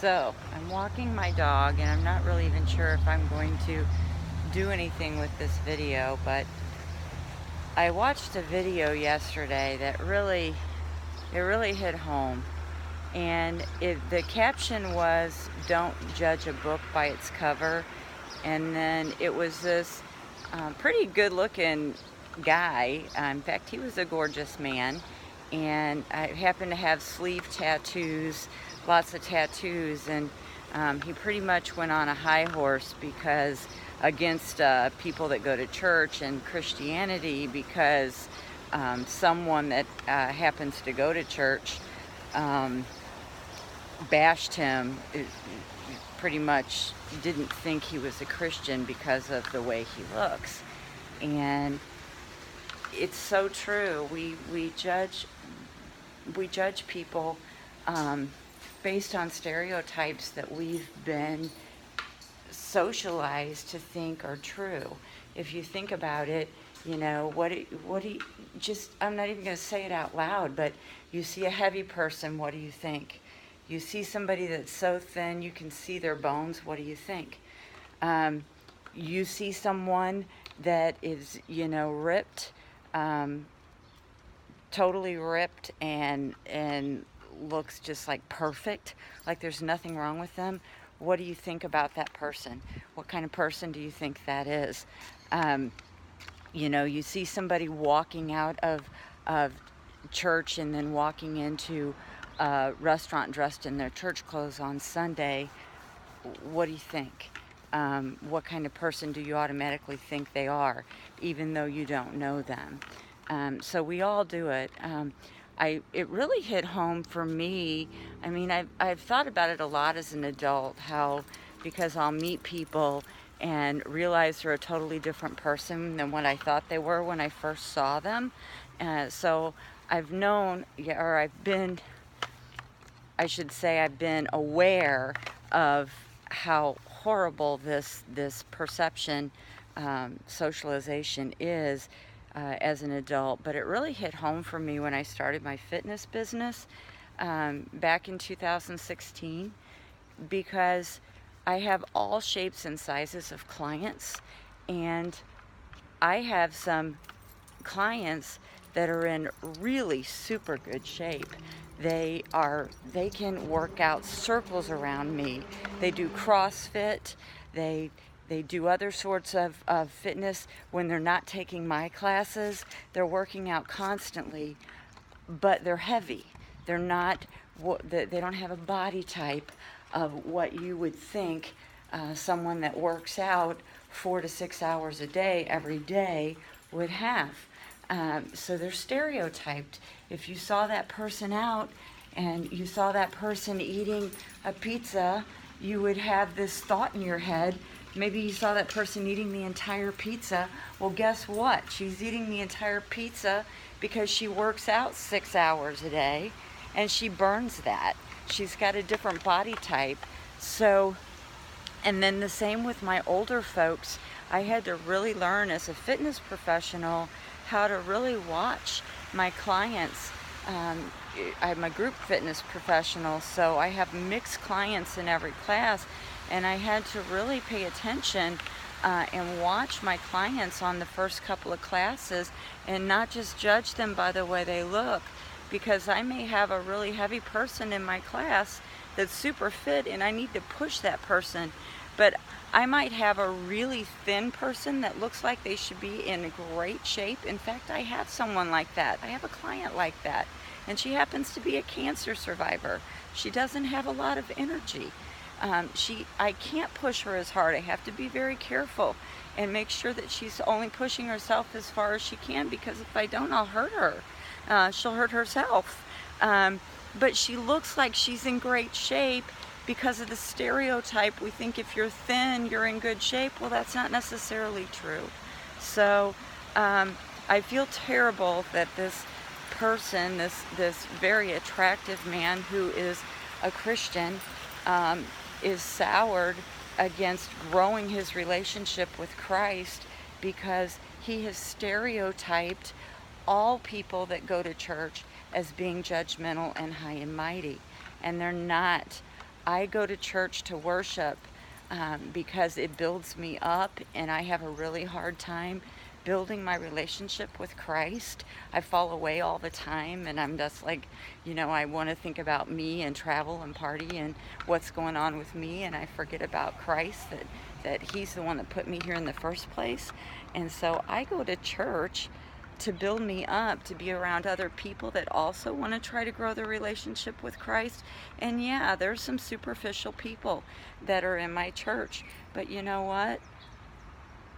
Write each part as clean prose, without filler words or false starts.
So, I'm walking my dog and I'm not really even sure if I'm going to do anything with this video, but I watched a video yesterday that really hit home. And the caption was, "Don't judge a book by its cover." And then it was this pretty good looking guy. In fact, he was a gorgeous man. And I happened to have sleeve tattoos, lots of tattoos. And he pretty much went on a high horse because against people that go to church and Christianity, because someone that happens to go to church um, bashed him, pretty much didn't think he was a Christian because of the way he looks. And it's so true. We judge people um, based on stereotypes that we've been socialized to think are true. If you think about it, just, I'm not even going to say it out loud, but you see a heavy person, what do you think? You see somebody that's so thin you can see their bones, what do you think? Um, you see someone that is, ripped, um, totally ripped and looks just like perfect, like there's nothing wrong with them. What do you think about that person? What kind of person do you think that is? Um, you see somebody walking out of church and then walking into a restaurant dressed in their church clothes on Sunday. What do you think? What kind of person do you automatically think they are, even though you don't know them? So we all do it. It really hit home for me. I mean, I've thought about it a lot as an adult, how because I'll meet people and realize they're a totally different person than what I thought they were when I first saw them. So I've known, yeah, or I should say, I've been aware of how horrible this perception, socialization is as an adult. But it really hit home for me when I started my fitness business back in 2016, because I have all shapes and sizes of clients, and I have some clients that are in really super good shape. They can work out circles around me. They do CrossFit. They they do other sorts of fitness when they're not taking my classes. They're working out constantly, but they're heavy. They're not they don't have a body type of what you would think someone that works out 4 to 6 hours a day every day would have. So they're stereotyped. If you saw that person out and you saw that person eating a pizza, you would have this thought in your head. Maybe you saw that person eating the entire pizza. Well, guess what? She's eating the entire pizza because she works out 6 hours a day and she burns that. She's got a different body type. So, and then the same with my older folks. I had to really learn as a fitness professional how to really watch my clients. I'm a group fitness professional, so I have mixed clients in every class, and I had to really pay attention and watch my clients on the first couple of classes and not just judge them by the way they look, because I may have a really heavy person in my class that's super fit and I need to push that person, but I might have a really thin person that looks like they should be in great shape. In fact, I have someone like that. I have a client like that, and she happens to be a cancer survivor. She doesn't have a lot of energy. I can't push her as hard. I have to be very careful and make sure that she's only pushing herself as far as she can, because if I don't, I'll hurt her. She'll hurt herself. But she looks like she's in great shape because of the stereotype. We think if you're thin, you're in good shape. Well, that's not necessarily true. So I feel terrible that this person, this very attractive man who is a Christian, is soured against growing his relationship with Christ because he has stereotyped all people that go to church as being judgmental and high and mighty. And they're not. I go to church to worship because it builds me up, and I have a really hard time building my relationship with Christ. I fall away all the time, and I'm just like, I want to think about me and travel and party and what's going on with me, and I forget about Christ, that He's the one that put me here in the first place. And so I go to church to build me up, to be around other people that also want to try to grow their relationship with Christ. And yeah, there's some superficial people that are in my church, but you know what?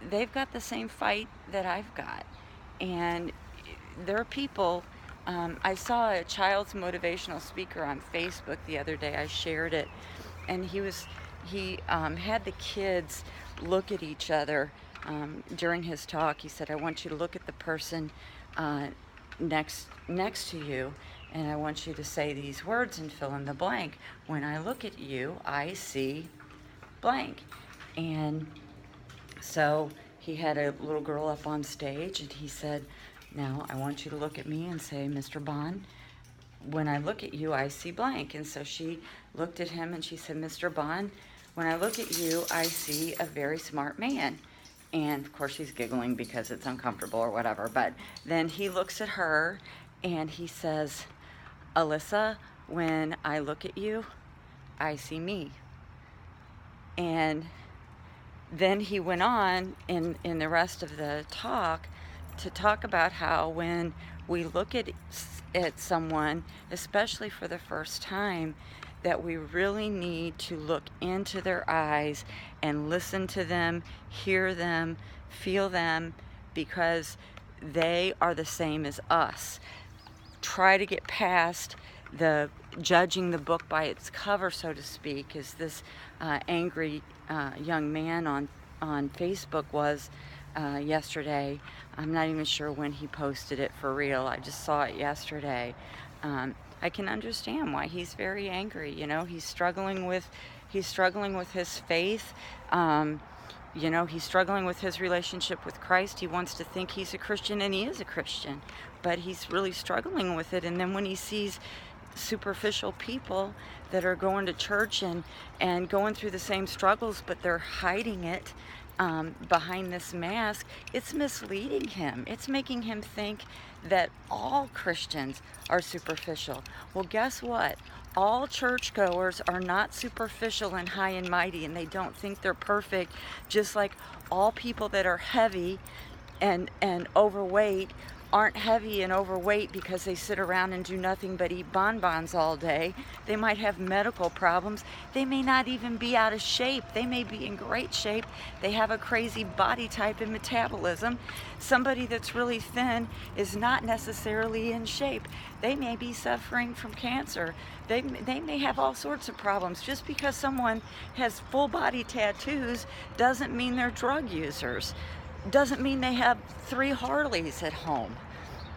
They've got the same fight that I've got. And there are people, I saw a child's motivational speaker on Facebook the other day. I shared it, and he had the kids look at each other during his talk. He said, I want you to look at the person next to you, and I want you to say these words and fill in the blank. When I look at you, I see blank. And so he had a little girl up on stage, and he said, now I want you to look at me and say, Mr. Bond, when I look at you, I see blank. And so she looked at him and she said, Mr. Bond, when I look at you, I see a very smart man. And of course she's giggling because it's uncomfortable or whatever. But then he looks at her and he says, Alyssa, when I look at you, I see me. And then he went on in the rest of the talk to talk about how when we look at someone, especially for the first time, that we really need to look into their eyes and listen to them, hear them, feel them, because they are the same as us. Try to get past the judging the book by its cover, so to speak, as this angry young man on Facebook was yesterday. I'm not even sure when he posted it for real. I just saw it yesterday. I can understand why he's very angry. He's struggling with his faith. He's struggling with his relationship with Christ. He wants to think he's a Christian, and he is a Christian, but he's really struggling with it. And then when he sees superficial people that are going to church and going through the same struggles, but they're hiding it behind this mask, it's misleading him. It's making him think that all Christians are superficial. Well, guess what? All churchgoers are not superficial and high and mighty, and they don't think they're perfect, just like all people that are heavy and overweight aren't heavy and overweight because they sit around and do nothing but eat bonbons all day. They might have medical problems. They may not even be out of shape. They may be in great shape. They have a crazy body type and metabolism. Somebody that's really thin is not necessarily in shape. They may be suffering from cancer. They may have all sorts of problems. Just because someone has full body tattoos doesn't mean they're drug users. Doesn't mean they have 3 Harleys at home.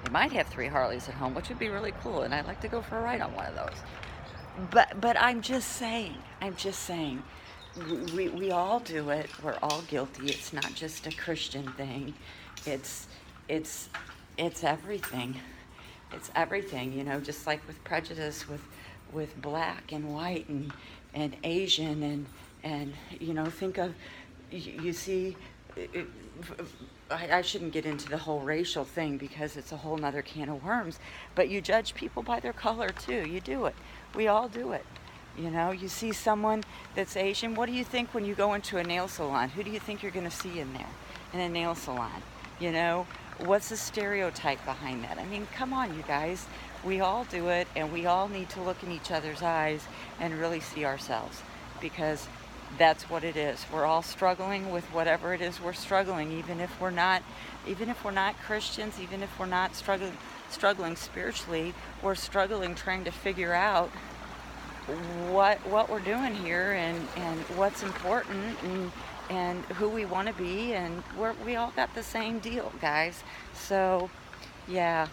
They might have 3 Harleys at home, which would be really cool, and I'd like to go for a ride on one of those. But I'm just saying, we all do it. We're all guilty. It's not just a Christian thing. It's everything. It's everything, just like with prejudice, with black and white and Asian and think of, you see, I shouldn't get into the whole racial thing because it's a whole nother can of worms, but you judge people by their color too. You do it. We all do it. You see someone that's Asian. What do you think when you go into a nail salon? Who do you think you're going to see in there in a nail salon? What's the stereotype behind that? I mean, come on, you guys. We all do it, and we all need to look in each other's eyes and really see ourselves, because that's what it is. We're all struggling with whatever it is we're struggling, even if we're not Christians, even if we're not struggling spiritually. We're struggling trying to figure out what we're doing here and what's important and who we want to be, and we all got the same deal, guys. So yeah,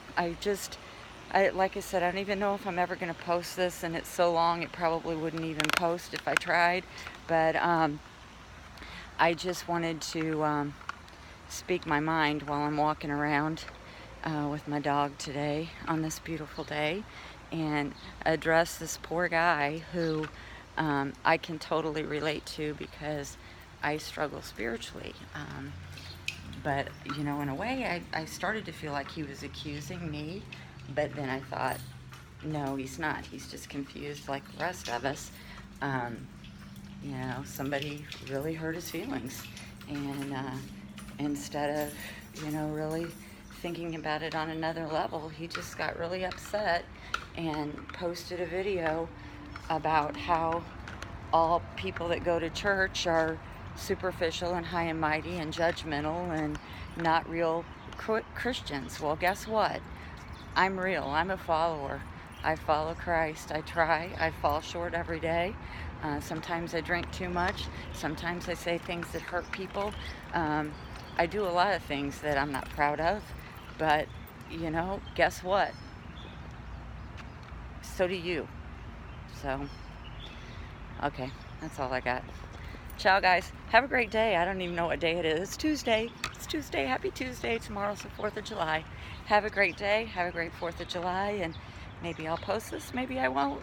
like I said, I don't even know if I'm ever going to post this, and it's so long it probably wouldn't even post if I tried. But I just wanted to speak my mind while I'm walking around with my dog today on this beautiful day, and address this poor guy who I can totally relate to, because I struggle spiritually. But, you know, in a way, I started to feel like he was accusing me, but then I thought, no, he's not. He's just confused like the rest of us. Um, you know, somebody really hurt his feelings. And instead of, you know, really thinking about it on another level, he just got really upset and posted a video about how all people that go to church are superficial and high and mighty and judgmental and not real Christians. Well, guess what? I'm real. I'm a follower. I follow Christ. I try. I fall short every day. Sometimes I drink too much. Sometimes I say things that hurt people. I do a lot of things that I'm not proud of. But, you know, guess what? So do you. So, okay, that's all I got. Ciao, guys. Have a great day. I don't even know what day it is. It's Tuesday. It's Tuesday. Happy Tuesday. Tomorrow's the 4th of July. Have a great day. Have a great 4th of July. And maybe I'll post this. Maybe I won't.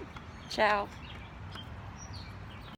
Ciao.